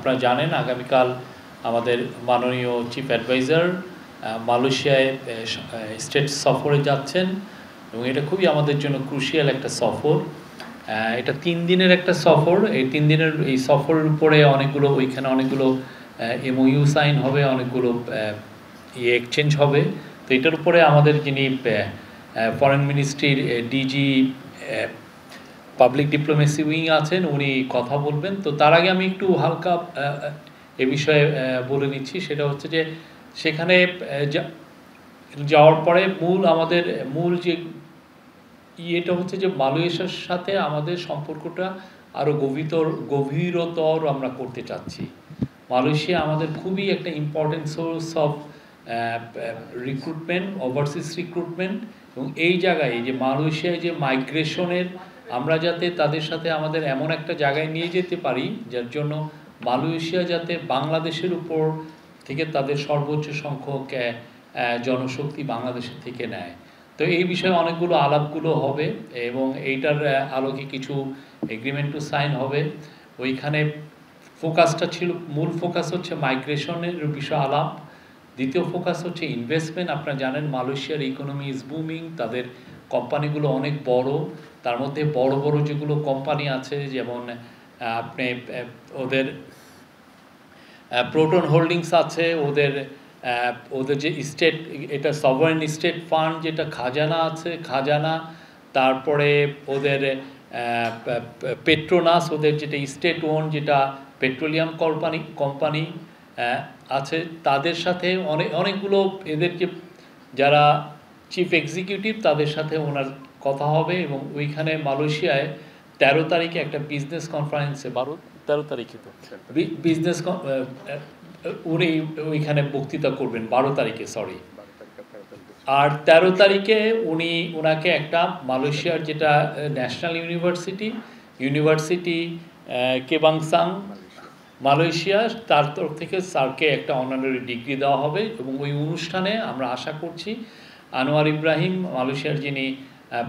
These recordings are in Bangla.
আপনারা জানেন আগামীকাল আমাদের মাননীয় চিফ অ্যাডভাইজার মালয়েশিয়ায় স্টেট সফরে যাচ্ছেন এবং এটা খুবই আমাদের জন্য ক্রুশিয়াল একটা সফর। এটা 3 দিনের একটা সফর। এই 3 দিনের এই সফরের উপরে ওইখানে অনেকগুলো MOU সাইন হবে, অনেকগুলো এক্সচেঞ্জ হবে। তো এটার উপরে আমাদের যিনি ফরেন মিনিস্ট্রির ডিজি পাবলিক ডিপ্লোমেসি উইং আছেন উনি কথা বলবেন। তো তার আগে আমি একটু হালকা এ বিষয়ে বলে নিচ্ছি, সেটা হচ্ছে যে সেখানে যাওয়ার পরে আমাদের মূল যে ইয়েটা হচ্ছে যে মালয়েশিয়ার সাথে আমাদের সম্পর্কটা আরও গভীরতর আমরা করতে চাচ্ছি। মালয়েশিয়া আমাদের খুবই একটা important source of recruitment, overseas recruitment, এবং এই জায়গায় যে মালয়েশিয়ায় যে মাইগ্রেশনের আমরা যাতে তাদের সাথে আমাদের এমন একটা জায়গায় নিয়ে যেতে পারি যার জন্য মালয়েশিয়া যাতে বাংলাদেশের উপর থেকে তাদের সর্বোচ্চ সংখ্যক জনশক্তি বাংলাদেশের থেকে নেয়। তো এই বিষয়ে অনেকগুলো আলাপগুলো হবে এবং এইটার আলোকে কিছু এগ্রিমেন্টও সাইন হবে। ওইখানে ফোকাসটা ছিল, মূল ফোকাস হচ্ছে মাইগ্রেশনের বিষয় আলাপ। দ্বিতীয় ফোকাস হচ্ছে ইনভেস্টমেন্ট। আপনারা জানেন মালয়েশিয়ার ইকোনমি ইজ বুমিং, তাদের কোম্পানিগুলো অনেক বড়। তার মধ্যে বড় বড় যেগুলো কোম্পানি আছে যেমন আপনি ওদের প্রোটন হোল্ডিংস আছে, ওদের যে স্টেট, এটা সভারেন স্টেট ফান্ড যেটা খাজানা আছে, খাজানা, তারপরে ওদের পেট্রোনাস, ওদের যেটা স্টেট ওন যেটা পেট্রোলিয়াম কোম্পানি আছে, তাদের সাথে অনেকগুলো এদের যে যারা চিফ এক্সিকিউটিভ তাদের সাথে ওনার কথা হবে। এবং ওইখানে মালয়েশিয়ায় 13 তারিখে একটা বিজনেস কনফারেন্সে 13 তারিখে তো বিজনেস উনি ওইখানে বক্তৃতা করবেন 12 তারিখে, সরি। আর 13 তারিখে ওনাকে একটা মালয়েশিয়ার যেটা ন্যাশনাল ইউনিভার্সিটি কেবাংসাং মালয়েশিয়া, তার তরফ থেকে স্যারকে একটা অনারারি ডিগ্রি দেওয়া হবে। এবং ওই অনুষ্ঠানে আমরা আশা করছি আনোয়ার ইব্রাহিম মালয়েশিয়ার যিনি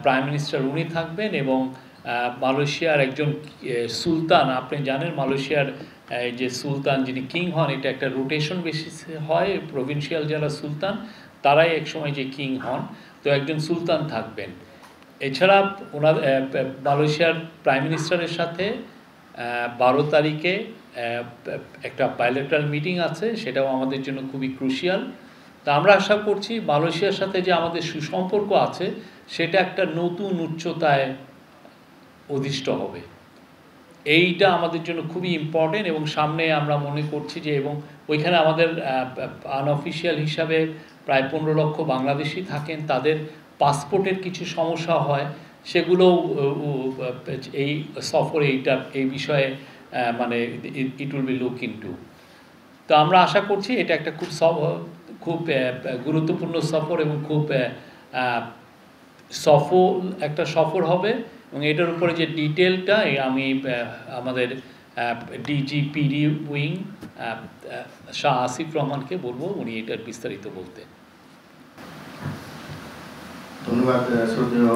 প্রাইম মিনিস্টার উনি থাকবেন, এবং মালয়েশিয়ার একজন সুলতান, আপনি জানেন মালয়েশিয়ার যে সুলতান যিনি কিং হন এটা একটা রোটেশন বেসিসে হয়, প্রভিন্সিয়াল যারা সুলতান তারাই একসময় যে কিং হন, তো একজন সুলতান থাকবেন। এছাড়া মালয়েশিয়ার প্রাইম মিনিস্টারের সাথে 12 তারিখে একটা বাইলেটারাল মিটিং আছে, সেটাও আমাদের জন্য খুবই ক্রুশিয়াল। তা আমরা আশা করছি মালয়েশিয়ার সাথে যে আমাদের সুসম্পর্ক আছে সেটা একটা নতুন উচ্চতায় অধিষ্ঠ হবে। এইটা আমাদের জন্য খুবই ইম্পর্টেন্ট। এবং সামনে আমরা মনে করছি যে, এবং ওইখানে আমাদের আনঅফিসিয়াল হিসাবে প্রায় 15 লক্ষ বাংলাদেশি থাকেন, তাদের পাসপোর্টের কিছু সমস্যা হয়, সেগুলোও এই সফরে এই বিষয়ে মানে it will be look into. তো আমরা আশা করছি এটা একটা খুব গুরুত্বপূর্ণ সফর এবং খুব একটা সফর হবে। এবং এটার উপরে যে ডিটেলটা আমি আমাদের ডিজিপিডি উইং শাহ আসিফ রহমানকে বলবো, উনি এটার বিস্তারিত বলতে। ধন্যবাদ শ্রদ্ধেয়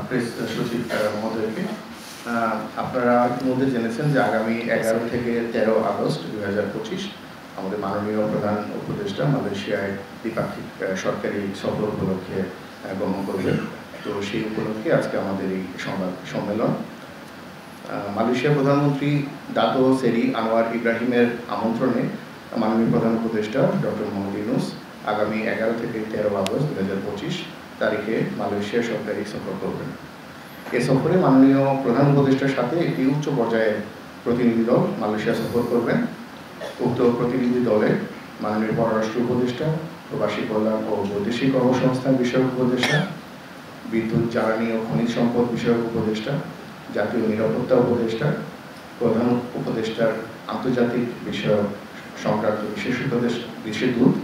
প্রেস সচিব মহোদয়কে। আপনারা ইতিমধ্যে জেনেছেন যে আগামী 11 থেকে 13 আগস্ট 2025 আমাদের মাননীয় প্রধান উপদেষ্টা মালয়েশিয়ায় দ্বিপাক্ষিক সরকারি সফর উপলক্ষে গমন করবেন। তো সেই উপলক্ষে আজকে আমাদের এই সংবাদ সম্মেলন। মালয়েশিয়ার প্রধানমন্ত্রী দাতো সেরি আনোয়ার ইব্রাহিমের আমন্ত্রণে মাননীয় প্রধান উপদেষ্টা ডক্টর মোহাম্মদ ইউনূস আগামী 11 থেকে 13 আগস্ট 2025 তারিখে মালয়েশিয়া সরকারি সফর করবেন। এ সফরে মাননীয় প্রধান উপদেষ্টার সাথে একটি উচ্চ পর্যায়ের প্রতিনিধি দল মালয়েশিয়া সফর করবেন। উক্ত প্রতিনিধি দলে মাননীয় পররাষ্ট্র উপদেষ্টা, প্রবাসী কল্যাণ ও বৈদেশিক কর্মসংস্থান বিষয়ক উপদেষ্টা, বিদ্যুৎ জ্বালানি ও খনিজ সম্পদ বিষয়ক উপদেষ্টা, জাতীয় নিরাপত্তা উপদেষ্টা, প্রধান উপদেষ্টার আন্তর্জাতিক বিষয়ক সংক্রান্ত বিশেষ দূত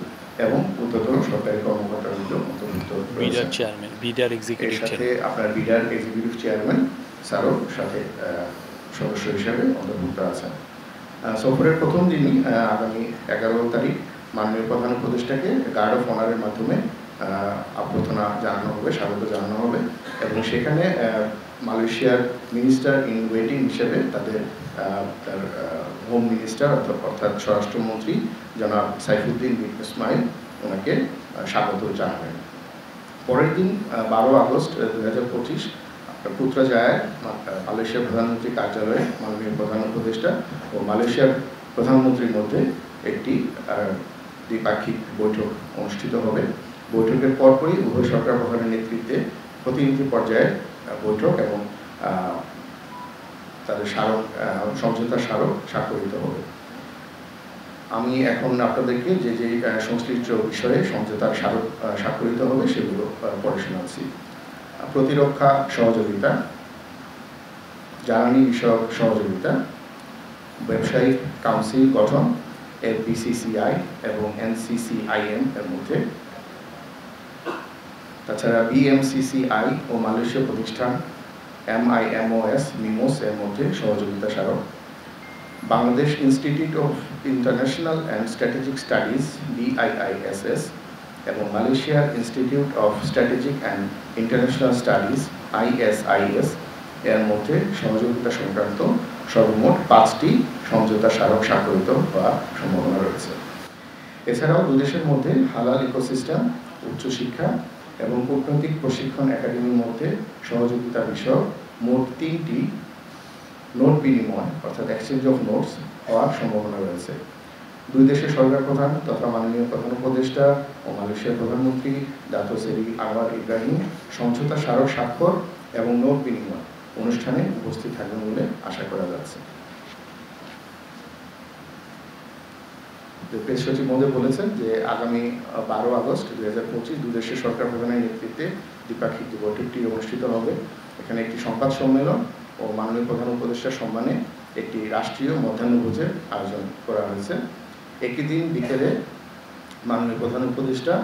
এবং উচ্চতর সরকারি কর্মকর্তাগুলো অন্তর্ভুক্ত রয়েছে। সাথে আপনার বিডার এক্সিকিউটিভ চেয়ারম্যান স্যারও সাথে সদস্য হিসাবে অন্তর্ভুক্ত আছেন। সফরের প্রথম দিনই আগামী 11 তারিখ মাননীয় প্রধান উপদেষ্টাকে গার্ড অফ অনারের মাধ্যমে অভ্যর্থনা জানানো হবে, স্বাগত জানানো হবে। এবং সেখানে মালয়েশিয়ার মিনিস্টার ইন ওয়েটিং হিসেবে তার হোম মিনিস্টার অর্থাৎ স্বরাষ্ট্রমন্ত্রী জনাব সাইফুদ্দিন বিন ইসমাইল ওনাকে স্বাগত জানাবেন। পরের দিন 12 আগস্ট 2025 পুত্রাজায়ায় মালয়েশিয়ার প্রধানমন্ত্রী কার্যালয়ে মাননীয় প্রধান উপদেষ্টা ও মালয়েশিয়ার প্রধানমন্ত্রীর মধ্যে একটি দ্বিপাক্ষিক বৈঠক অনুষ্ঠিত হবে। বৈঠকের পরপরই উভয় সরকার প্রধানের নেতৃত্বে প্রতিনিধি পর্যায়ে বৈঠক এবং তাদের স্মারক সমঝোতার স্মারক স্বাক্ষরিত হবে। আমি এখন আপনাদেরকে যে যে সংশ্লিষ্ট বিষয়ে সমঝোতার স্মারক স্বাক্ষরিত হবে সেগুলো পড়ে শোনাচ্ছি। প্রতিরক্ষা সহযোগিতা, জ্বালানি বিষয়ক সহযোগিতা, ব্যবসায়িক কাউন্সিল গঠন LPCCI এবং NCCIM এর মধ্যে, তাছাড়া BMCCI ও মালয়েশিয়া প্রতিষ্ঠান MIMOS এর মধ্যে সহযোগিতা স্মারক, Bangladesh institute of international and strategic studies BIISS এবং মালয়েশিয়ার institute of strategic and international studies ISIS এর মধ্যে সহযোগিতা সংক্রান্ত সর্বমোট 5টি সমঝোতা স্মারক স্বাক্ষরিত হওয়ার সম্ভাবনা রয়েছে। এছাড়াও দুদেশের মধ্যে হালাল ইকোসিস্টেম, উচ্চশিক্ষা এবং কূটনৈতিক প্রশিক্ষণ একাডেমির মধ্যে সহযোগিতা বিষয়ক মোট 3টি নোট বিনিময় অর্থাৎ এক্সচেঞ্জ অফ নোটস হওয়ার সম্ভাবনা রয়েছে। দুই দেশের সরকার প্রধান তথা মাননীয় প্রধান উপদেষ্টা ও মালয়েশিয়ার প্রধানমন্ত্রী দাতো সেরি আনোয়ার ইব্রাহিম সমঝোতা স্মারক স্বাক্ষর এবং নোট বিনিময় অনুষ্ঠানে উপস্থিত থাকবেন বলে আশা করা যাচ্ছে। প্রেস সচিব মহোদয় বলেছেন যে আগামী 12 আগস্ট 2025 দুই দেশের সরকার প্রধানের নেতৃত্বে দ্বিপাক্ষিক যে বৈঠকটি অনুষ্ঠিত হবে। এখানে একটি সংবাদ সম্মেলন ও মাননীয় প্রধান উপদেষ্টার সম্মানে একটি রাষ্ট্রীয় মধ্যাহ্নভোজের আয়োজন করা হয়েছে। একই দিন বিকেলে মাননীয় প্রধান উপদেষ্টা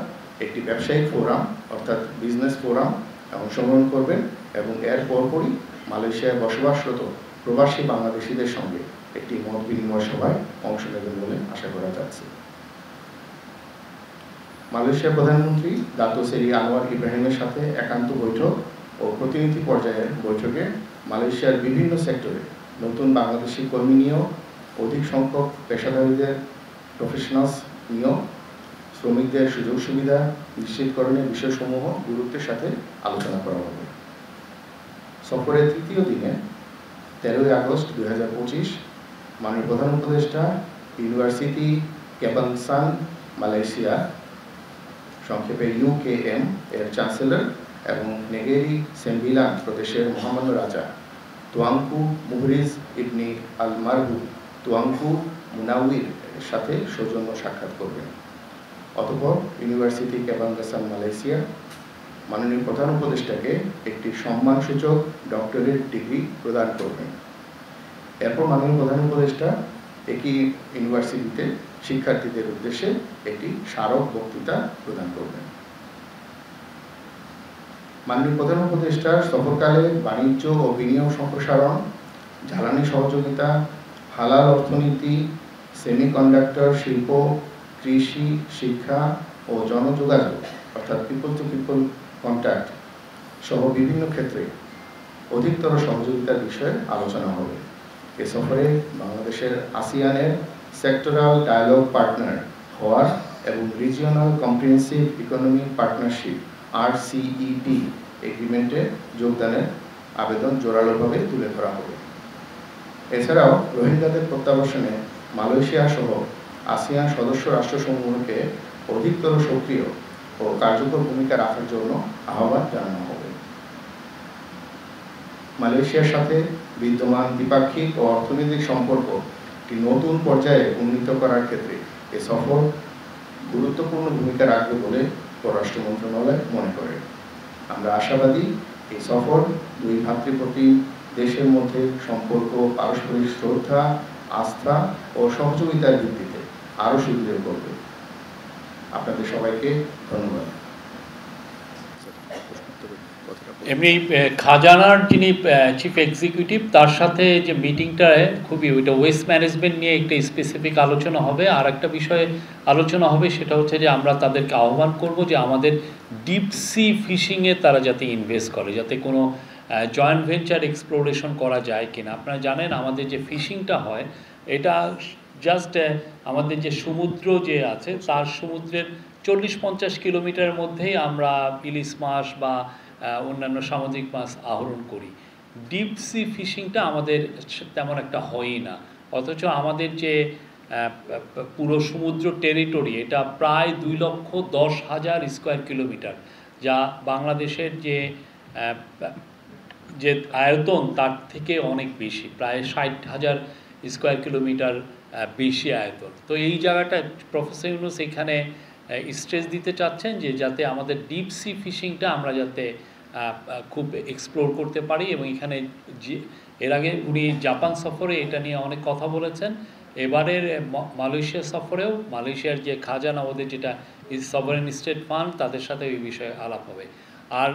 একটি ব্যবসায়িক ফোরাম অর্থাৎ বিজনেস ফোরাম অংশগ্রহণ করবেন এবং এর পরপরই মালয়েশিয়ায় বসবাসরত প্রবাসী বাংলাদেশিদের সঙ্গে একটি মত বিনিময় সভায় অংশ নেবেন বলে আশা করা যাচ্ছে। মালয়েশিয়ার প্রধানমন্ত্রী দাতো সেরি আনোয়ার ইব্রাহিমের সাথে একান্ত বৈঠক ও প্রতিনিধি পর্যায়ের বৈঠকে মালয়েশিয়ার বিভিন্ন সেক্টরে নতুন বাংলাদেশি কর্মী নিয়োগ, অধিক সংখ্যক পেশাদারীদের প্রফেশনালস নিয়োগ, শ্রমিকদের সুযোগ সুবিধা নিশ্চিতকরণের বিষয়সমূহ গুরুত্বের সাথে আলোচনা করা হবে। সফরের তৃতীয় দিনে 13 আগস্ট 2025 মাননীয় প্রধান উপদেষ্টা ইউনিভার্সিটি কেবাংসান মালয়েশিয়া সংক্ষেপে UKM এর চ্যান্সেলর এবং নেগেরি সেম্বিলান প্রদেশের মহামান্য রাজা তুয়াংকু মুহরিজ ইবনি আল মারহু তুয়াংকু মুনাউইর এর সাথে সৌজন্য সাক্ষাৎ করবেন। অতঃপর ইউনিভার্সিটি কেবাংসান মালয়েশিয়া মাননীয় প্রধান উপদেষ্টাকে একটি সম্মানসূচক ডক্টরেট ডিগ্রি প্রদান করবেন। এরপর মাননীয় প্রধান উপদেষ্টা একই ইউনিভার্সিটিতে শিক্ষার্থীদের উদ্দেশ্যে একটি স্মারক বক্তৃতা প্রদান করবেন। মাননীয় প্রধান উপদেষ্টার সফরকালে বাণিজ্য ও বিনিয়োগ সম্প্রসারণ, জ্বালানি সহযোগিতা, হালাল অর্থনীতি, সেমিকন্ডাক্টর শিল্প, কৃষি, শিক্ষা ও জনযোগাযোগ অর্থাৎ পিপল টু পিপল কন্ট্যাক্ট সহ বিভিন্ন ক্ষেত্রে অধিকতর সহযোগিতার বিষয়ে আলোচনা হবে। এ সফরে বাংলাদেশের আসিয়ানের সেক্টরাল ডায়ালগ পার্টনার হওয়ার এবং regional comprehensive economic partnership RCEP এগ্রিমেন্টে যোগদানের আবেদন জোরালোভাবে তুলে ধরা হবে। এছাড়াও রোহিঙ্গাদের প্রত্যাবাসনে মালয়েশিয়া সহ আসিয়ান সদস্য রাষ্ট্রসমূহকে অধিকতর সক্রিয় ও কার্যকর ভূমিকা রাখার জন্য আহ্বান জানানো হবে। মালয়েশিয়ার সাথে বিদ্যমান দ্বিপাক্ষিক ও অর্থনৈতিক সম্পর্ক একটি নতুন পর্যায়ে উন্নীত করার ক্ষেত্রে এ সফর গুরুত্বপূর্ণ ভূমিকা রাখবে বলে পররাষ্ট্র মন্ত্রণালয় মনে করে। আমরা আশাবাদী এই সফর দুই ভাতৃপ্রতিম দেশের মধ্যে সম্পর্ক, পারস্পরিক শ্রদ্ধা, আস্থা ও সহযোগিতার ভিত্তিতে আরও সুদৃঢ় করবে। আপনাদের সবাইকে ধন্যবাদ। এমনি খাজানার যিনি চিফ এক্সিকিউটিভ তার সাথে যে মিটিংটায় খুবই ওইটা ওয়েস্ট ম্যানেজমেন্ট নিয়ে একটা স্পেসিফিক আলোচনা হবে। আর একটা বিষয়ে আলোচনা হবে সেটা হচ্ছে যে আমরা তাদেরকে আহ্বান করব যে আমাদের ডিপ সি ফিশিংয়ে তারা যাতে ইনভেস্ট করে, যাতে কোনো জয়েন্ট ভেঞ্চার এক্সপ্লোরেশন করা যায় কিনা। আপনারা জানেন আমাদের যে ফিশিংটা হয় এটা জাস্ট আমাদের যে সমুদ্র যে আছে তার সমুদ্রের 40-50 কিলোমিটারের মধ্যেই আমরা ইলিশ মাছ বা অন্যান্য সামুদ্রিক মাছ আহরণ করি। ডিপ সি ফিশিংটা আমাদের তেমন একটা হয়ই না, অথচ আমাদের যে পুরো সমুদ্র টেরিটরি এটা প্রায় 2,10,000 স্কোয়ার কিলোমিটার, যা বাংলাদেশের যে আয়তন তার থেকে অনেক বেশি, প্রায় 60,000 স্কোয়ার কিলোমিটার বেশি আয়তন। তো এই জায়গাটা প্রফেসর ইউনূস এখানে স্ট্রেস দিতে চাচ্ছেন যে যাতে আমাদের ডিপ সি ফিশিংটা আমরা যাতে খুব এক্সপ্লোর করতে পারি, এবং এখানে এর আগে উনি জাপান সফরে এটা নিয়ে অনেক কথা বলেছেন। এবারের মালয়েশিয়া সফরেও মালয়েশিয়ার যে খাজানা ওদের যেটা সভারেন স্টেট ফান্ড তাদের সাথে এই বিষয়ে আলাপ হবে। আর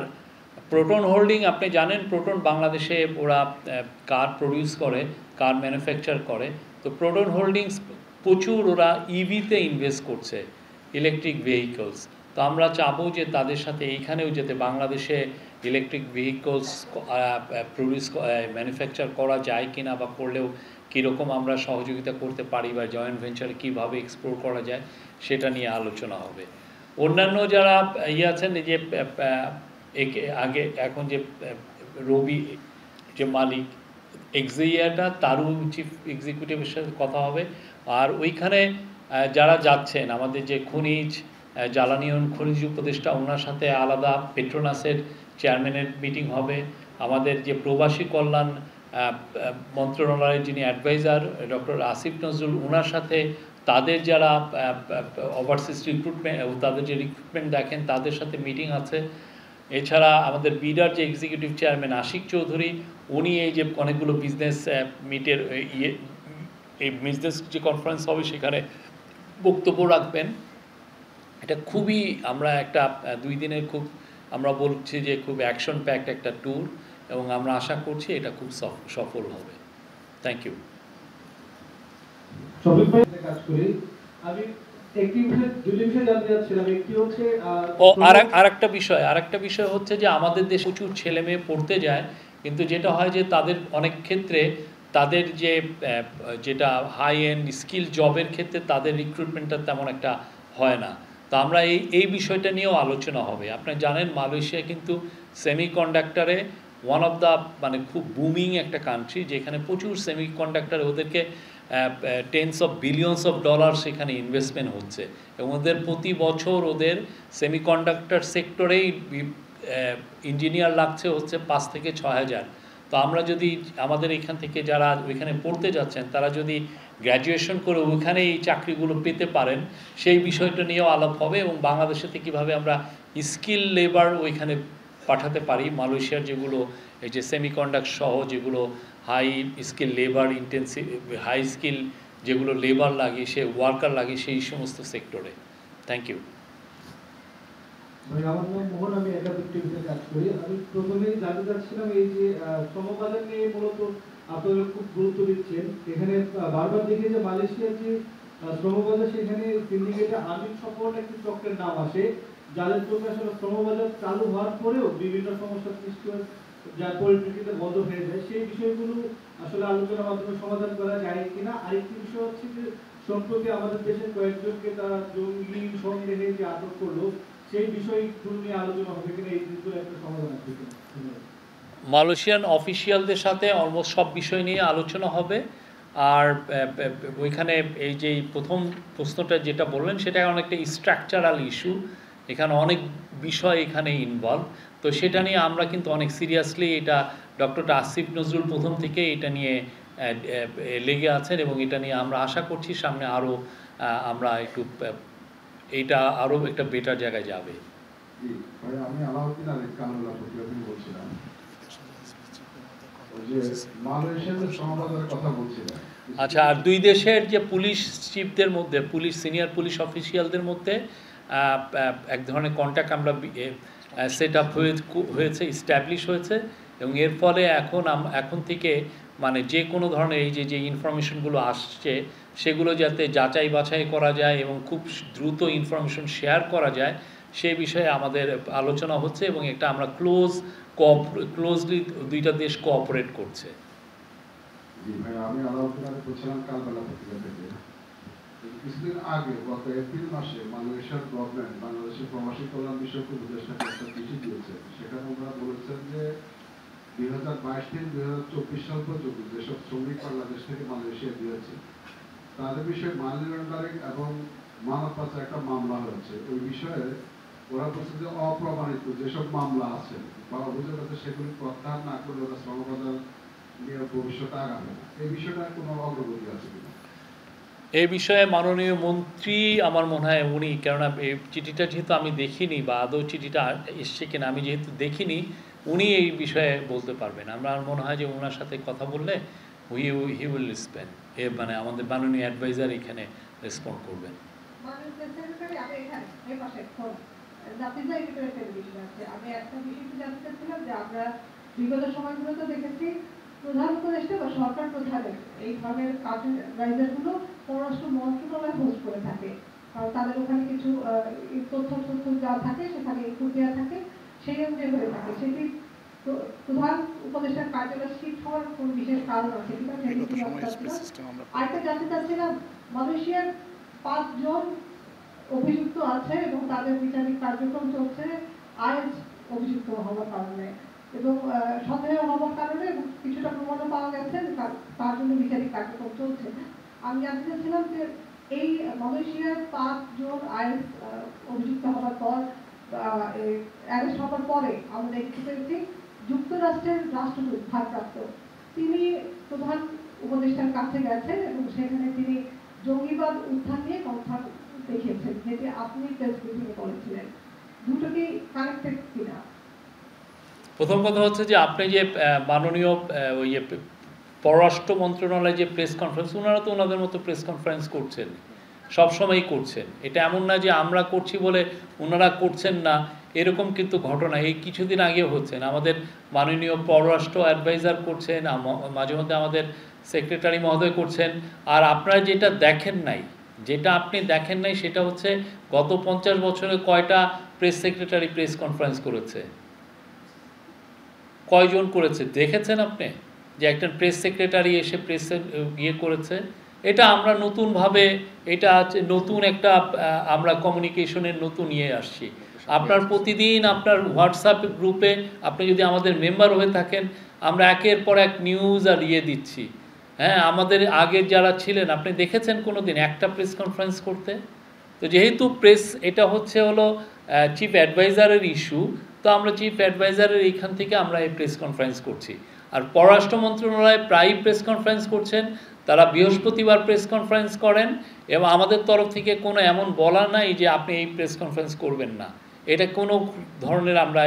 প্রোটন হোল্ডিং, আপনি জানেন প্রোটন বাংলাদেশে ওরা কার প্রডিউস করে, কার ম্যানুফ্যাকচার করে। তো প্রোটন হোল্ডিংস প্রচুর ওরা ইভিতে ইনভেস্ট করছে, ইলেকট্রিক ভেহিকলস। তো আমরা চাবো যে তাদের সাথে এইখানেও যাতে বাংলাদেশে ইলেকট্রিক ভেহিকলস প্রডিউস ম্যানুফ্যাকচার করা যায় কিনা, বা করলেও কীরকম আমরা সহযোগিতা করতে পারি, বা জয়েন্ট ভেঞ্চারে কীভাবে এক্সপ্লোর করা যায় সেটা নিয়ে আলোচনা হবে। অন্যান্য যারা আছেন যে আগে এখন যে রবি যে মালিক এক্সিয়াটা তারও চিফ এক্সিকিউটিভের সাথে কথা হবে। আর ওইখানে যারা যাচ্ছেন আমাদের যে খনিজ জ্বালানি খনিজ উপদেষ্টা ওনার সাথে আলাদা পেট্রোনাসের চেয়ারম্যানের মিটিং হবে। আমাদের যে প্রবাসী কল্যাণ মন্ত্রণালয়ের যিনি অ্যাডভাইজার ডক্টর আসিফ নজরুল ওনার সাথে তাদের যারা ওভারসিজ রিক্রুটমেন্ট তাদের যে রিক্রুটমেন্ট দেখেন তাদের সাথে মিটিং আছে। এছাড়া আমাদের বিডার যে এক্সিকিউটিভ চেয়ারম্যান আশিক চৌধুরী উনি এই যে অনেকগুলো বিজনেস মিটের এই বিজনেস যে কনফারেন্স হবে সেখানে বক্তব্য রাখবেন। এটা খুবই আমরা একটা 2 দিনের খুব আমরা বলছি যে খুব অ্যাকশন প্যাকড একটা ট্যুর, এবং আমরা আশা করছি এটা খুব সফল হবে। Thank you. আরেকটা বিষয় হচ্ছে যে আমাদের দেশে প্রচুর ছেলে মেয়ে পড়তে যায়, কিন্তু যেটা হয় যে তাদের অনেক ক্ষেত্রে তাদের যেটা হাই এন্ড স্কিল জবের ক্ষেত্রে তাদের রিক্রুটমেন্টটা তেমন একটা হয় না। তো আমরা এই বিষয়টা নিয়েও আলোচনা হবে। আপনি জানেন মালয়েশিয়া কিন্তু সেমিকন্ডাক্টরে ওয়ান অফ দ্য মানে খুব বুমিং একটা কান্ট্রি, যেখানে প্রচুর সেমিকন্ডাক্টর ওদেরকে tense of billions of dollar সেখানে ইনভেস্টমেন্ট হচ্ছে, এবং ওদের প্রতি বছর ওদের সেমিকন্ডাক্টর সেক্টরেই ইঞ্জিনিয়ার লাগছে হচ্ছে 5 থেকে 6,000। তো আমরা যদি আমাদের এখান থেকে যারা ওইখানে পড়তে যাচ্ছেন তারা যদি গ্র্যাজুয়েশন করে ওইখানে এই চাকরিগুলো পেতে পারেন, সেই বিষয়টা নিয়েও আলাপ হবে, এবং বাংলাদেশেতে কীভাবে আমরা স্কিল লেবার ওইখানে পাঠাতে পারি। মালয়েশিয়ার যেগুলো এই যে সেমিকন্ডাক্টর সহ যেগুলো high skill labour intensive high skill যেগুলো লেবার লাগে সে ওয়ার্কার লাগে সেই সমস্ত সেক্টরে। Thank you. আমার নাম মোহন, আমি একাধিক টিভিতে কাজ করি। আমি প্রথমেই জানতে চাচ্ছিলাম এই যে শ্রমবাজার নিয়ে মূলত আপনারা খুব গুরুত্ব দিচ্ছেন। এখানে বারবার দেখি যে মালয়েশিয়ার যে শ্রমবাজার সেখানে সিন্ডিকেটে আমিন সম্পর্কে একটি চক্রের নাম আসে, যাদের চোখে আসলে শ্রমবাজার চালু হওয়ার পরেও বিভিন্ন সমস্যার সৃষ্টি হয়, যার পরিপ্রেক্ষিতে বন্ধ হয়ে যায়। সেই বিষয়গুলো আসলে আলোচনার মাধ্যমে সমাধান করা যায় কিনা। আরেকটি বিষয় হচ্ছে যে সম্প্রতি আমাদের দেশের কয়েকজনকে তারা জঙ্গি সন্দেহে যে আটক করলো, সেই বিষয়গুলো নিয়ে আলোচনা হবে কিনা, এই দুটো একটা সমাধান আছে কিনা। মালয়েশিয়ান অফিসিয়ালদের সাথে অলমোস্ট সব বিষয় নিয়ে আলোচনা হবে। আর ওইখানে এই যে প্রথম প্রশ্নটা যেটা বললেন সেটা অনেকটা স্ট্রাকচারাল ইস্যু, এখানে অনেক বিষয় এখানে ইনভলভ। তো সেটা নিয়ে আমরা কিন্তু অনেক সিরিয়াসলি এটা ডক্টর আসিফ নজরুল প্রথম থেকে এটা নিয়ে লেগে আছেন, এবং এটা নিয়ে আমরা আশা করছি সামনে আরও আমরা একটু এইটা আরও একটা বেটার জায়গায় যাবে। আমি আলাউদ্দিন আলী কানুল্লাহ প্রতিবেদন বলছিলাম, কথা বলছিলাম। আচ্ছা, আর 2 দেশের যে পুলিশ চিফদের মধ্যে পুলিশ সিনিয়র পুলিশ অফিসিয়ালদের মধ্যে এক ধরনের কন্ট্যাক্ট আমরা সেট আপ হয়েছে, ইস্টাবলিশ হয়েছে, এবং এর ফলে এখন থেকে মানে যে কোনো ধরনের এই যে ইনফরমেশনগুলো আসছে সেগুলো যাতে যাচাই বাছাই করা যায় এবং খুব দ্রুত ইনফরমেশন শেয়ার করা যায়, সেই বিষয়ে আমাদের আলোচনা হচ্ছে এবং একটা আমরা ক্লোজলি দুইটা দেশ কোঅপারেট করছে। জি ভাই, আমি আলাউদ্দিন আলী বলছিলাম কালবেলা পত্রিকা থেকে। কিছুদিন আগে গত এপ্রিল মাসে মালয়েশিয়ার গভর্নমেন্ট বাংলাদেশের প্রবাসী কল্যাণ বিষয়ক উপদেষ্টাকে একটা চিঠি দিয়েছে। সেখানে ওনারা বলেছেন যে 2022 থেকে 2024 সাল পর্যন্ত যেসব শ্রমিক বাংলাদেশ থেকে মালয়েশিয়া গিয়েছে তাদের বিষয়ে মানি লন্ডারিং এবং মানব পাচার একটা মামলা হয়েছে। ওই বিষয়ে ওরা বলছে যে অপ্রমাণিত যেসব মামলা আছে বা অভিযোগ আছে সেগুলি প্রত্যাহার না করলে ওরা শ্রম বাজার নিয়ে ভবিষ্যতে আগাবে না। এই বিষয়টা কোনো অগ্রগতি আছে কিনা? এই বিষয়ে মাননীয় মন্ত্রী আমার মনে হয় উনি, কেননা এই চিঠিটা যেহেতু আমি দেখিনি বা আদৌ চিঠিটা এসছে কিনা আমি যেহেতু দেখিনি, উনি এই বিষয়ে বলতে পারবেন। আমার মনে হয় যে ওনার সাথে কথা বললে হি উইল রেসপন্ড, মানে আমাদের মাননীয় অ্যাডভাইজার এখানে রেসপন্ড করবেন। আমি একটা বিষয় জানতে চাচ্ছিলাম যে আমরা বিগত সময়গুলোতে দেখেছি প্রধান উপদেষ্টা বা সরকার প্রধানের এই ধরনের কার্যালয়গুলো পররাষ্ট্র মন্ত্রণালয় হোস্ট করে থাকে, কারণ তাদের ওখানে কিছু তথ্য যা থাকে সেখানে ইনপুট দেওয়া থাকে, সেই অনুযায়ী হয়ে থাকে। সেটি প্রধান উপদেষ্টার কার্যালয় শিফট হওয়ার কোনো বিশেষ কারণ আছে কিনা আরেকটা জানতে চাচ্ছিলাম, মালয়েশিয়ার 5 জন অভিযুক্ত আছে এবং তাদের বিচারিক কার্যক্রম চলছে আইএস অভিযুক্ত হওয়ার কারণে এবং সন্দেহ হওয়ার কারণে এবং কিছুটা প্রমাণও পাওয়া গেছে তার জন্য বিচারিক কার্যক্রম চলছে। আমি জানতে চাচ্ছিলাম যে এই মালয়েশিয়ার 5 জন আইএস অভিযুক্ত হওয়ার পর অ্যারেস্ট হওয়ার পরে আমরা দেখতে পেরেছি যুক্তরাষ্ট্রের রাষ্ট্রদূত ভারপ্রাপ্ত তিনি প্রধান উপদেষ্টার কাছে গেছেন এবং সেখানে তিনি জঙ্গিবাদ উত্থান নিয়ে কথা দেখিয়েছেন, যেটি আপনি প্রেস ব্রিফিংয়ে বলেছিলেন। দুটো কি কানেক্টেড কিনা? প্রথম কথা হচ্ছে যে আপনি যে মাননীয় ওই পররাষ্ট্র মন্ত্রণালয় যে প্রেস কনফারেন্স, ওনারা তো ওনাদের মতো প্রেস কনফারেন্স করছেন, সবসময়ই করছেন। এটা এমন না যে আমরা করছি বলে ওনারা করছেন না, এরকম কিন্তু ঘটনা এই কিছুদিন আগেও হচ্ছেন। আমাদের মাননীয় পররাষ্ট্র অ্যাডভাইজার করছেন, মাঝে মধ্যে আমাদের সেক্রেটারি মহোদয় করছেন। আর আপনারা যেটা আপনি দেখেন নাই সেটা হচ্ছে গত 50 বছরে কয়টা প্রেস সেক্রেটারি প্রেস কনফারেন্স করেছে, কয়জন করেছে দেখেছেন আপনি? যে একজন প্রেস সেক্রেটারি এসে প্রেসে করেছে। এটা আমরা নতুনভাবে, এটা নতুন একটা আমরা কমিউনিকেশনের নতুন আসছি। আপনার প্রতিদিন আপনার হোয়াটসঅ্যাপ গ্রুপে আপনি যদি আমাদের মেম্বার হয়ে থাকেন, আমরা একের পর এক নিউজ আর দিচ্ছি। হ্যাঁ, আমাদের আগের যারা ছিলেন আপনি দেখেছেন কোনো দিন একটা প্রেস কনফারেন্স করতে? তো যেহেতু এটা হলো চিফ অ্যাডভাইজারের ইস্যু, তো আমরা চিফ অ্যাডভাইজারের এইখান থেকে আমরা এই প্রেস কনফারেন্স করছি। আর পররাষ্ট্র মন্ত্রণালয় প্রায়ই প্রেস কনফারেন্স করছেন, তারা বৃহস্পতিবার প্রেস কনফারেন্স করেন এবং আমাদের তরফ থেকে কোনো এমন বলা নাই যে আপনি এই প্রেস কনফারেন্স করবেন না। এটা কোনো ধরনের আমরা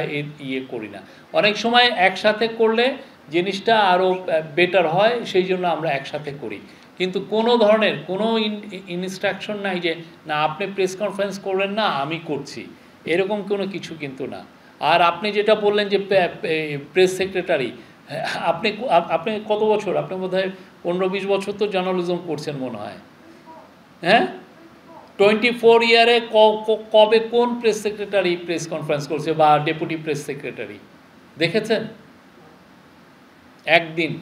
করি না। অনেক সময় একসাথে করলে জিনিসটা আরও বেটার হয়, সেই জন্য আমরা একসাথে করি। কিন্তু কোনো ধরনের কোনো ইনস্ট্রাকশন নাই যে না আপনি প্রেস কনফারেন্স করবেন না, আমি করছি, এরকম কোনো কিছু কিন্তু না। আর আপনি যেটা বললেন যে প্রেস সেক্রেটারি, আপনি কত বছর, আপনি বোধহয় 15-20 বছর তো জার্নালিজম করছেন মনে হয়। হ্যাঁ, 24 ইয়ারে কবে কোন প্রেস সেক্রেটারি প্রেস কনফারেন্স করছে বা ডেপুটি প্রেস সেক্রেটারি দেখেছেন? একদিন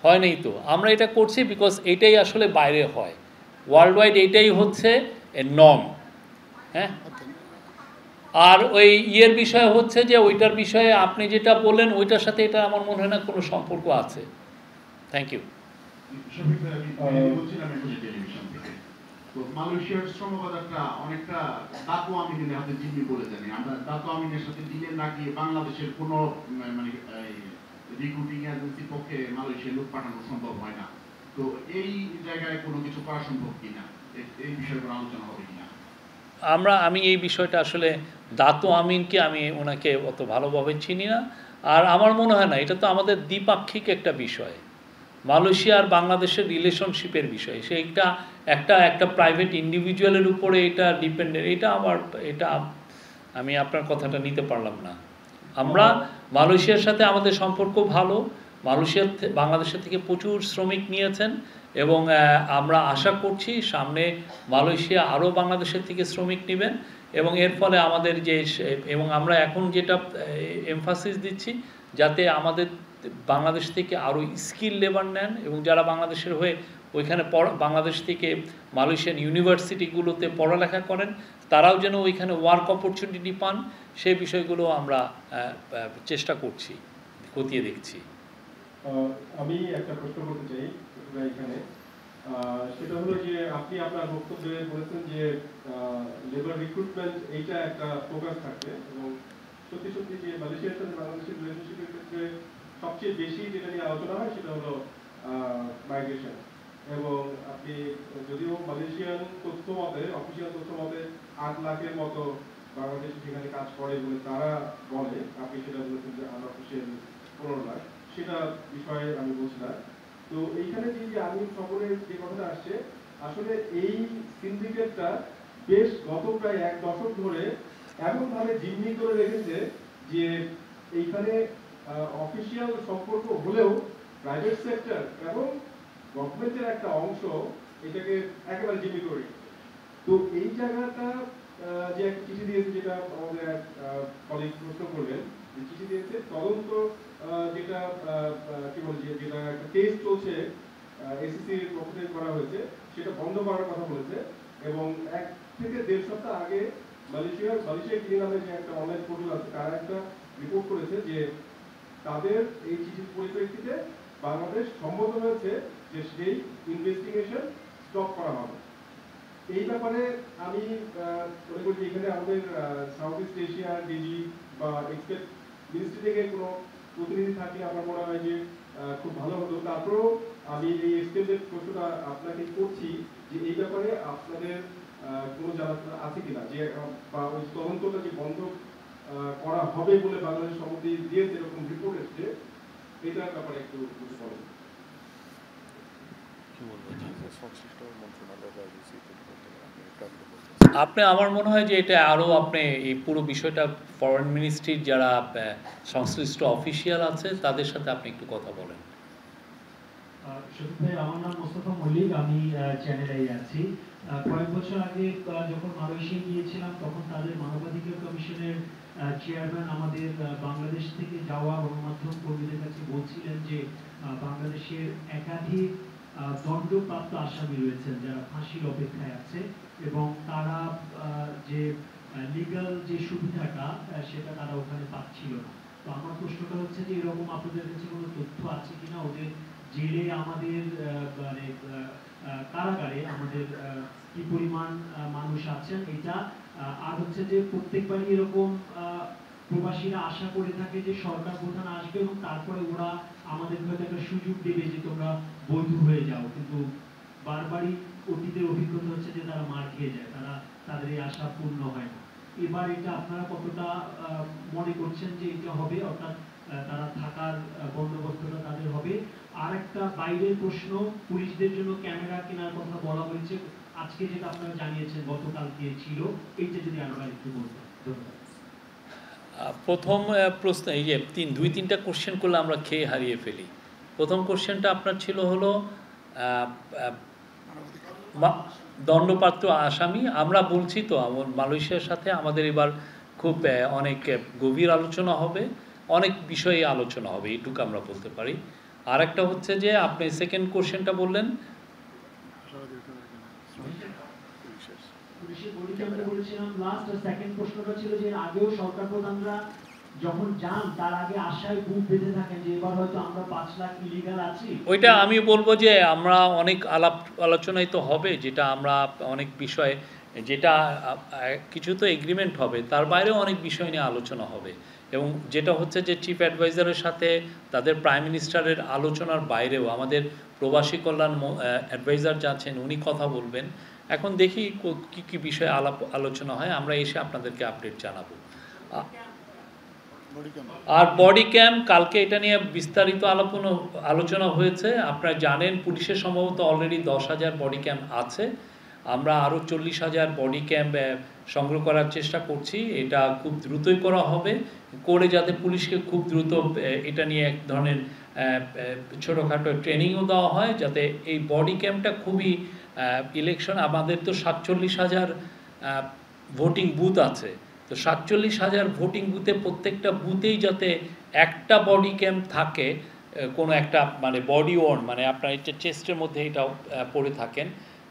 হয় নাই তো। আমরা এটা করছি বিকজ এটাই আসলে বাইরে হয়, ওয়ার্ল্ড ওয়াইড এটাই হচ্ছে নর্ম। হ্যাঁ, আর ওই বিষয় হচ্ছে যে ওইটার বিষয়ে আপনি যেটা বললেন ওইটার সাথে এটা আমার মনে হয় না কোনো সম্পর্ক আছে। Thank you. মালয়েশিয়ার শ্রম বাজারটা অনেকটা দাতু আমিনের হাতে জিম্মি বলে জানি আমরা। দাতু আমিনের সাথে ডিলে না গিয়ে বাংলাদেশের কোনো মানে রিক্রুটিং এজেন্সির পক্ষে মালয়েশিয়া লোক পাঠানো সম্ভব হয় না। তো এই জায়গায় কোনো কিছু করা সম্ভব কিনা, এই বিষয়ে কোনো আলোচনা হবে কিনা? আমি এই বিষয়টা আসলে দাতু আমিনকে আমি ওনাকে অত ভালোভাবে চিনি না, আর আমার মনে হয় না, এটা তো আমাদের দ্বিপাক্ষিক একটা বিষয়, মালয়েশিয়া আর বাংলাদেশের রিলেশনশিপের বিষয়। সেইটা একটা প্রাইভেট ইন্ডিভিজুয়ালের উপরে এটা ডিপেন্ডেন্ট। এটা আমি আপনার কথাটা নিতে পারলাম না। আমরা মালয়েশিয়ার সাথে আমাদের সম্পর্ক ভালো, বাংলাদেশের থেকে প্রচুর শ্রমিক নিয়েছেন এবং আমরা আশা করছি সামনে মালয়েশিয়া আরও বাংলাদেশের থেকে শ্রমিক নেবেন এবং এর ফলে আমাদের এবং আমরা এখন যেটা এমফাসিস দিচ্ছি যাতে আমাদের বাংলাদেশ থেকে আরও স্কিল লেবার নেন এবং যারা বাংলাদেশের হয়ে ওইখানে বাংলাদেশ থেকে মালয়েশিয়ান ইউনিভার্সিটিগুলোতে পড়ালেখা করেন তারাও যেন ওইখানে ওয়ার্ক অপরচুনিটি পান সেই বিষয়গুলো আমরা চেষ্টা করছি, খতিয়ে দেখছি। আমি একটা প্রশ্ন করতে চাই এখানে, সেটা হলো যে আপনি আপনার বক্তব্যে বলেছেন যে লেবার রিক্রুটমেন্ট এইটা একটা ফোকাস থাকবে এবং সত্যি সত্যি যে মালয়েশিয়ার সাথে বাংলাদেশের রিলেশনশিপের ক্ষেত্রে সবচেয়ে বেশি যেটা নিয়ে আলোচনা হয় সেটা হলো মাইগ্রেশন। এবং আপনি যদিও মালয়েশিয়ান তথ্য মতে, অফিসিয়াল তথ্য মতে 8 লাখের মতো বাংলাদেশ সেখানে কাজ করে বলে তারা বলে, আপনি সেটা বলেছেন যে আনঅফিসিয়াল 15 লাখ, সেটা বিষয়ে আমি বলছি না। তো এইখানে যে আমি খবরের যে কথাটা আসছে, আসলে এই সিন্ডিকেটটা বেশ গত প্রায় 1 দশক ধরে এমনভাবে জিম্মি করে রেখেছে যে এইখানে অফিসিয়াল সম্পর্ক হলেও প্রাইভেট সেক্টর এবং গভর্নমেন্টের একটা অংশ এটাকে একেবারে জিম্মি করে রেখেছে। তো এই জায়গাটা যে একটা চিঠি দিয়েছে, যেটা আমাদের কলিগ প্রশ্ন করবেন, যে চিঠি দিয়েছে তদন্ত যেটা কি বলে যেটা একটা টেস্ট চলছে এসিসির পক্ষ থেকে করা হয়েছে সেটা বন্ধ করার কথা বলেছে এবং 1 থেকে 1.5 সপ্তাহ আগে মালয়েশিয়া টিভি নামে যে একটা অনলাইন পোর্টাল আছে তারা একটা রিপোর্ট করেছে যে তাদের এই চিঠির পরিপ্রেক্ষিতে বাংলাদেশ সম্মত হয়েছে যে সেই ইনভেস্টিগেশন স্টপ করা হবে। এই ব্যাপারে আমি মনে করি এখানে আমাদের সাউথ ইস্ট এশিয়া ডিজি বা এক্সপেক্ট মিনিস্ট্রি থেকে কোনো প্রতিনিধি থাকলে আমার মনে হয় যে খুব ভালো হতো। তারপরেও আমি এই এক্সটেন্ডেড প্রশ্নটা আপনাকে করছি যে এই ব্যাপারে আপনাদের কোনো জানা আছে কিনা, যে বা ওই তদন্তটা যে বন্ধ করা হবে বলে বাংলাদেশ সম্মতি দিয়েছে এরকম রিপোর্ট এসছে, এটার ব্যাপারে একটু বলেন। আপনি, আমার মনে হয় যে এটা আরও আপনি এই পুরো বিষয়টা ফরেন মিনিস্ট্রির যারা সংশ্লিষ্ট অফিসিয়াল আছে তাদের সাথে আপনি একটু কথা বলেন। শফিক ভাই, আমার নাম মোস্তফা মল্লিক, আমি চ্যানেলে আছি। কয়েক বছর আগে যখন মালয়েশিয়া গিয়েছিলাম তখন তাদের মানবাধিকার কমিশনের চেয়ারম্যান আমাদের বাংলাদেশ থেকে যাওয়া গণমাধ্যম কর্মীদের কাছে বলছিলেন যে বাংলাদেশের একাধিক দণ্ডপ্রাপ্ত আসামি রয়েছেন যারা ফাঁসির অপেক্ষায় আছে এবং তারা যে লিগ্যাল যে সুবিধাটা সেটা তারা ওখানে পাচ্ছিল না। তো আমার প্রশ্নটা হচ্ছে যে এরকম আপনাদের কাছে কোনো তথ্য আছে কিনা, ওদের জেলে আমাদের মানে কারাগারে আমাদের কি পরিমাণ মানুষ আছেন এটা, আর হচ্ছে যে প্রত্যেকবারই এরকম প্রবাসীরা আশা করে থাকে যে সরকার প্রধান আসবে এবং তারপরে ওরা আমাদের হয়তো একটা সুযোগ দেবে যে তোমরা বৈধ হয়ে যাও, কিন্তু বারবারই অতীতের অভিজ্ঞতা হচ্ছে যে তারা মার খেয়ে যায়, তাদের এই আশা পূর্ণ হয় না। এবার এটা আপনারা কতটা মনে করছেন যে এটা হবে, অর্থাৎ তারা থাকার বন্দোবস্তটা তাদের হবে? আর একটা বাইরের প্রশ্ন, পুলিশদের জন্য ক্যামেরা কেনার কথা বলা হয়েছে, আজকে যেটা আপনারা জানিয়েছেন গতকালকে ছিল, এইটা যদি আমরা একটু বলতেন। ধন্যবাদ। প্রথম প্রশ্ন, এই যে 2-3টা কোশ্চেন করলে আমরা খেয়ে হারিয়ে ফেলি। প্রথম কোশ্চেনটা আপনার ছিল হলো দণ্ডপ্রাপ্ত আসামি। আমরা বলছি তো মালয়েশিয়ার সাথে আমাদের এবার খুব অনেক গভীর আলোচনা হবে, অনেক বিষয়ে আলোচনা হবে, এইটুকু আমরা বলতে পারি। আর একটা হচ্ছে যে আপনি সেকেন্ড কোশ্চেনটা বললেন লাস্ট সেকেন্ড প্রশ্নটা ছিল যে আগেও সরকার প্রধানরা যখন যান তার আগে আশায় বুক বেঁধে থাকেন যে এবার হয়তো আমরা 5 লাখ ইলিগাল আছি। ওইটা আমি বলবো যে আমরা অনেক আলোচনায় তো হবে, যেটা আমরা অনেক বিষয়, যেটা কিছু তো এগ্রিমেন্ট হবে, তার বাইরেও অনেক বিষয় নিয়ে আলোচনা হবে এবং যেটা হচ্ছে যে চিফ অ্যাডভাইজারের সাথে তাদের প্রাইম মিনিস্টারের আলোচনার বাইরেও আমাদের প্রবাসী কল্যাণ অ্যাডভাইজার যাচ্ছেন, উনি কথা বলবেন। এখন দেখি কি কি বিষয়ে আলোচনা হয়, আমরা এসে আপনাদেরকে আপডেট জানাবো। আর বডি ক্যাম্প, কালকে এটা নিয়ে বিস্তারিত আলোচনা হয়েছে। আপনারা জানেন পুলিশের সম্ভবত অলরেডি 10,000 বডি ক্যাম্প আছে, আমরা আরও 40,000 বডি ক্যাম্প সংগ্রহ করার চেষ্টা করছি। এটা খুব দ্রুতই করা হবে, করে যাতে পুলিশকে খুব দ্রুত এটা নিয়ে এক ধরনের ছোটোখাটো ট্রেনিংও দেওয়া হয়, যাতে এই বডি ক্যাম্পটা খুবই ইলেকশন, আমাদের তো 47,000 ভোটিং বুথ আছে, তো 47,000 ভোটিং বুথে প্রত্যেকটা বুথেই যাতে একটা বডি ক্যাম্প থাকে, কোনো একটা মানে বডি ওয়ার্ন, মানে আপনার এটা চেস্টের মধ্যে এটাও পড়ে থাকেন,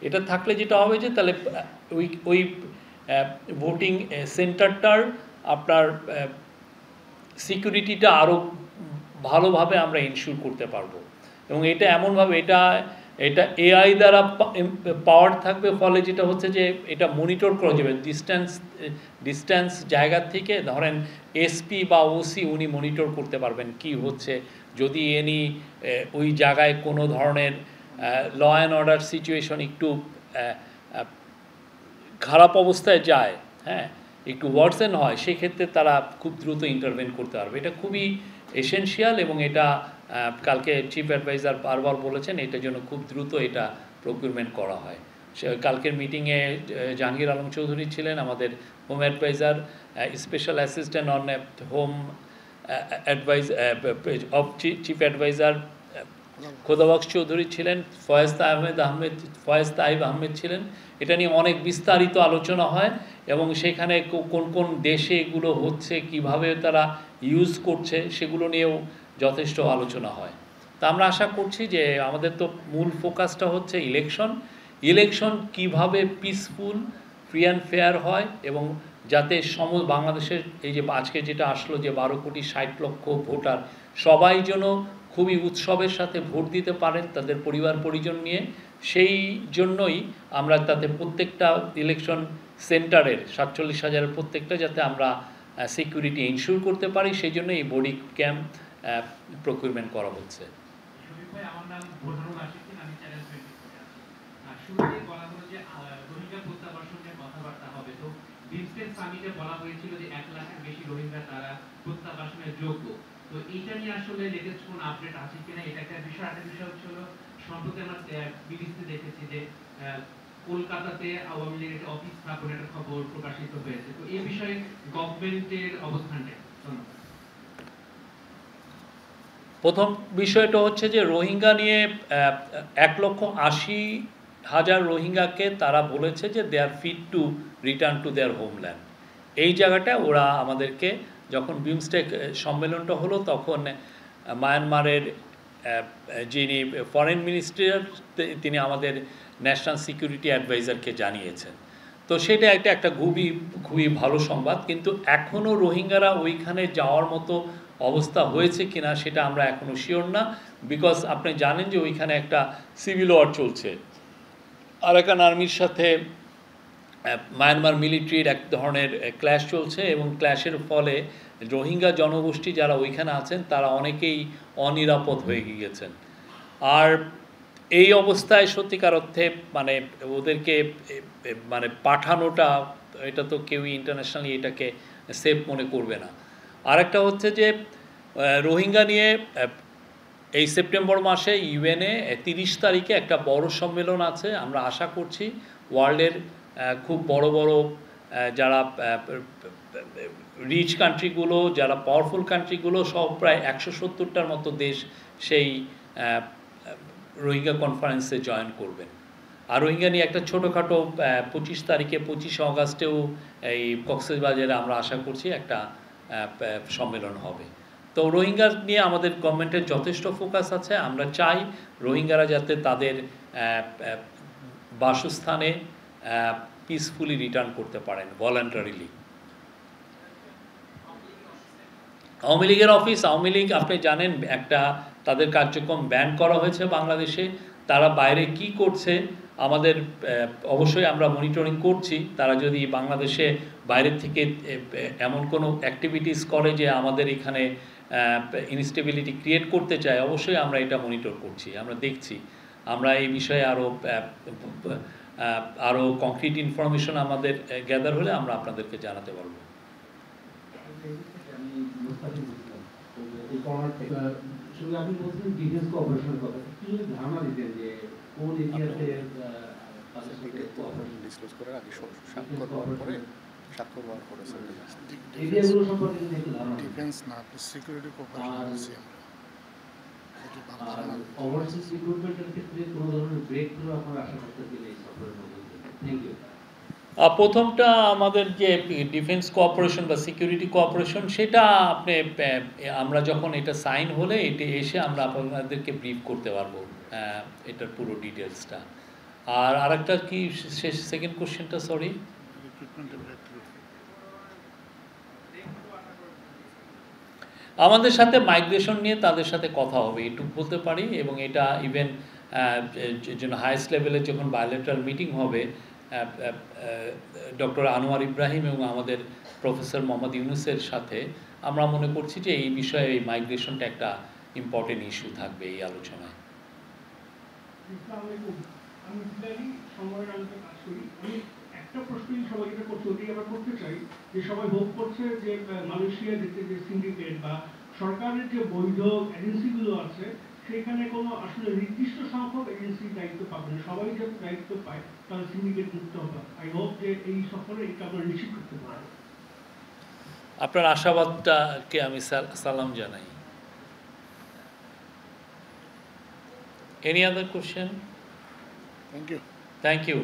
এটা থাকলে যেটা হবে যে তাহলে ওই ভোটিং সেন্টারটার আপনার সিকিউরিটিটা আরও ভালোভাবে আমরা ইনশিওর করতে পারবো। এবং এটা এমনভাবে এটা এআই দ্বারা পাওয়ার থাকবে, ফলে যেটা হচ্ছে যে এটা মনিটর করা যাবে ডিস্ট্যান্স জায়গা থেকে, ধরেন এসপি বা ওসি উনি মনিটর করতে পারবেন কি হচ্ছে, যদি ওই জায়গায় কোনো ধরনের ল অ্যান্ড অর্ডার সিচুয়েশন একটু খারাপ অবস্থায় যায়, হ্যাঁ, একটু ওয়ার্সেন হয়, সেক্ষেত্রে তারা খুব দ্রুত ইন্টারভেন করতে পারবে। এটা খুবই এসেনশিয়াল, এবং এটা কালকে চিফ অ্যাডভাইজার বারবার বলেছেন এটার জন্য খুব দ্রুত এটা প্রকিউরমেন্ট করা হয়। কালকের মিটিংয়ে জাহাঙ্গীর আলম চৌধুরী ছিলেন, আমাদের home adviser, special assistant on home of chief adviser Khodabux Chowdhury ছিলেন, ফয়েজ তাইব আহমেদ ছিলেন। এটা নিয়ে অনেক বিস্তারিত আলোচনা হয়, এবং সেখানে কোন কোন দেশে এগুলো হচ্ছে, কিভাবে তারা ইউজ করছে, সেগুলো নিয়েও যথেষ্ট আলোচনা হয়। তা আমরা আশা করছি যে আমাদের তো মূল ফোকাসটা হচ্ছে ইলেকশন কিভাবে পিসফুল, ফ্রি অ্যান্ড ফেয়ার হয়, এবং যাতে বাংলাদেশের এই যে আজকে যেটা আসলো যে 12,60,00,000 ভোটার সবাই যেন খুবই উৎসবের সাথে ভোট দিতে পারেন তাদের পরিবার পরিজন নিয়ে, সেই জন্যই আমরা তাতে প্রত্যেকটা ইলেকশন সেন্টারের 47,000 প্রত্যেকটা যাতে আমরা সিকিউরিটি ইনশিওর করতে পারি, সেই জন্য এই বডি ক্যাম্প প্রকিউরমেন্ট করা হচ্ছে। আমার নাম বোরহানুল আশিকিন, আমি চ্যানেল 24 থেকে আছি। শুরুতেই বলা হলো যে রোহিঙ্গা প্রত্যাবাসন নিয়ে কথাবার্তা হবে, তো বিমস্টেক সামিটে বলা হয়েছিল যে 1 লাখের বেশি রোহিঙ্গা তারা প্রত্যাবাসনের যোগ্য। তো এইটা নিয়ে আসলে লেটেস্ট কোন আপডেট আছে কিনা, এটা একটা বিষয়। একটা বিষয় হচ্ছে সম্প্রতি আমরা বিবিসিতে দেখেছি যে কলকাতাতে আওয়ামী লীগের একটা অফিস স্থাপনের একটা খবর প্রকাশিত হয়েছে, তো এই বিষয়ে গভর্নমেন্টের অবস্থানটা। ধন্যবাদ। প্রথম বিষয়টা হচ্ছে যে রোহিঙ্গা নিয়ে 1,80,000 রোহিঙ্গাকে তারা বলেছে যে they are fit to return to their homeland. এই জায়গাটা ওরা আমাদেরকে, যখন বিমস্টেক সম্মেলনটা হলো তখন মায়ানমারের যিনি ফরেন মিনিস্টার তিনি আমাদের ন্যাশনাল সিকিউরিটি অ্যাডভাইজারকে জানিয়েছেন। তো সেটা একটা খুবই ভালো সংবাদ, কিন্তু এখনও রোহিঙ্গারা ওইখানে যাওয়ার মতো অবস্থা হয়েছে কিনা সেটা আমরা এখনও শিওর না, বিকজ আপনি জানেন যে ওইখানে একটা সিভিল ওয়ার চলছে, আরাকান আর্মির সাথে মায়ানমার মিলিটারির এক ধরনের ক্ল্যাশ চলছে, এবং ক্ল্যাশের ফলে রোহিঙ্গা জনগোষ্ঠী যারা ওইখানে আছেন তারা অনেকেই অনিরাপদ হয়ে গিয়েছেন। আর এই অবস্থায় সত্যিকার অর্থে মানে ওদেরকে মানে পাঠানোটা, এটা তো কেউই ইন্টারন্যাশনালি এটাকে সেফ মনে করবে না। আরেকটা হচ্ছে যে রোহিঙ্গা নিয়ে এই সেপ্টেম্বর মাসে ইউএনএ 30 তারিখে একটা বড় সম্মেলন আছে। আমরা আশা করছি ওয়ার্ল্ডের খুব বড় বড় যারা রিচ কান্ট্রিগুলো, যারা পাওয়ারফুল কান্ট্রিগুলো সব প্রায় 170টার মতো দেশ সেই রোহিঙ্গা কনফারেন্সে জয়েন করবেন। আর রোহিঙ্গা নিয়ে একটা ছোটোখাটো 25 তারিখে 25 অগাস্টেও এই কক্সবাজারে আমরা আশা করছি একটা সম্মেলন হবে। তো রোহিঙ্গা নিয়ে আমাদের গভর্নমেন্টের যথেষ্ট ফোকাস আছে। আমরা চাই রোহিঙ্গারা যাতে তাদের বাসস্থানে পিসফুলি রিটার্ন করতে পারেন ভলান্টারিলি। আওয়ামী লীগের অফিস, আওয়ামী লীগ আপনি জানেন একটা তাদের কার্যক্রম ব্যান করা হয়েছে বাংলাদেশে। তারা বাইরে কি করছে আমাদের অবশ্যই আমরা মনিটরিং করছি। তারা যদি বাংলাদেশে বাইরের থেকে এমন কোনো অ্যাক্টিভিটিস করে যে আমাদের এখানে ইনস্টেবিলিটি ক্রিয়েট করতে চায়, অবশ্যই আমরা এটা মনিটর করছি, আমরা দেখছি। আমরা এই বিষয়ে আরও কংক্রিট ইনফরমেশন আমাদের গ্যাদার হলে আমরা আপনাদেরকে জানাতে পারবো। আপনি বলছেন ডিফেন্স কোঅপারেশনের কথা, কি ধারণা দিতেন যে কোন এরিয়াতে ডিসক্লোজ করার আগে স্বাক্ষর হওয়ার পরে এরিয়াগুলো সম্পর্কে যদি একটু ধারণা ডিফেন্স না, সিকিউরিটি কোঅপারেশন। আর ওভারসিজ রিক্রুটমেন্টের ক্ষেত্রে কোনো ধরনের ব্রেক থ্রু আপনারা আশা করতে গেলে এই সফরের মধ্যে থ্যাংক ইউ। প্রথমটা আমাদের যে ডিফেন্স কোঅপারেশন বা সিকিউরিটি কোঅপারেশন, সেটা আপনি আমরা যখন এটা সাইন হলে এটা এসে আমরা আপনাদেরকে ব্রিফ করতে পারবো এটার পুরো ডিটেলসটা। আর আরেকটা কি শেষ সেকেন্ড কোশ্চেনটা, সরি? আমাদের সাথে মাইগ্রেশন নিয়ে তাদের সাথে কথা হবে, এটুকু বলতে পারি। এবং এটা ইভেন যেন হাইয়েস্ট লেভেলে যখন বায়োলেটারাল মিটিং হবে, ডক্টর আনোয়ার ইব্রাহিম এবং আমাদের প্রফেসর মোহাম্মদ ইউনুসের সাথে আমরা মনে করছি যে এই বিষয়ে এই মাইগ্রেশনটা একটা ইম্পর্টেন্ট ইস্যু থাকবে এই আলোচনায়। আমি ইসরায়েলি সময়ের আলোতে কাজ করি। আমি একটা প্রশ্নই সবাই যেটা করছে ওটাই আবার করতে চাই, যে সবাই হোপ করছে যে মালয়েশিয়া যে সিন্ডিকেট বা সরকারের যে বৈধ এজেন্সিগুলো আছে সেখানে কোনো আসলে নির্দিষ্ট সংখ্যক এজেন্সি দায়িত্ব পাবে না, সবাই যে দায়িত্ব পায় তাহলে সিন্ডিকেট মুক্ত হবে। আই হোপ যে এই সফরে এটা আমরা নিশ্চিত করতে পারবো। আপনার আশাবাদটাকে আমি সালাম জানাই। Any other question? Thank you. Thank you.